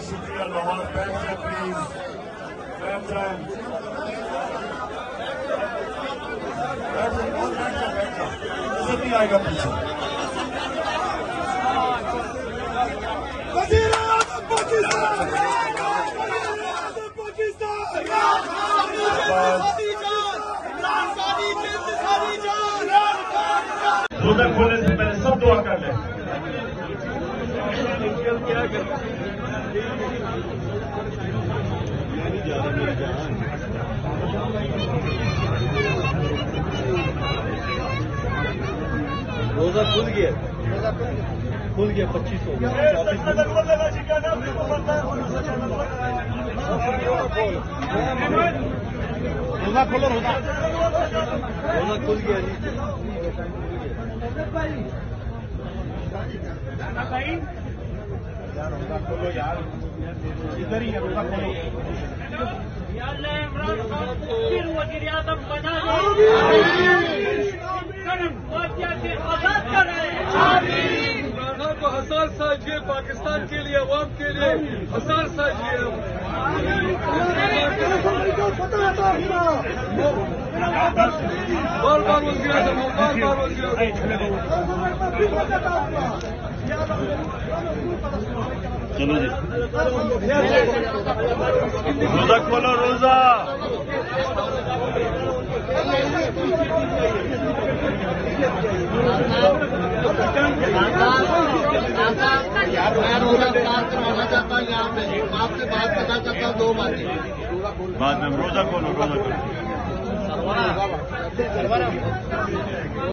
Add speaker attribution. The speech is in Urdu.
Speaker 1: شکریہ لاہور بیٹھ جائیں پلیز بیٹھ جائیں عزت نہیں آئے گا پیچھے وزیر اعظم پاکستان روزہ کھولنے سے پہلے سب دعا کر لیں
Speaker 2: روزہ کھل گیا 25 ہو گیا روزہ کھولو روزہ کھل گیا جی روزہ کھولو یار ادھر ہی ہے روزہ کھولو وزیر اعظم بنا کو حساس سازیے پاکستان کے لیے عوام کے لیے حساس سازیے بار بار وزیر اعظم بار بار وزیر
Speaker 1: چلو جی روزہ کھولو روزہ
Speaker 2: میں روزہ پاس کروانا چاہتا ہوں یہاں پہ آپ سے بات کرنا چاہتا ہوں 2 باتیں
Speaker 1: بعد میں روزہ کھولو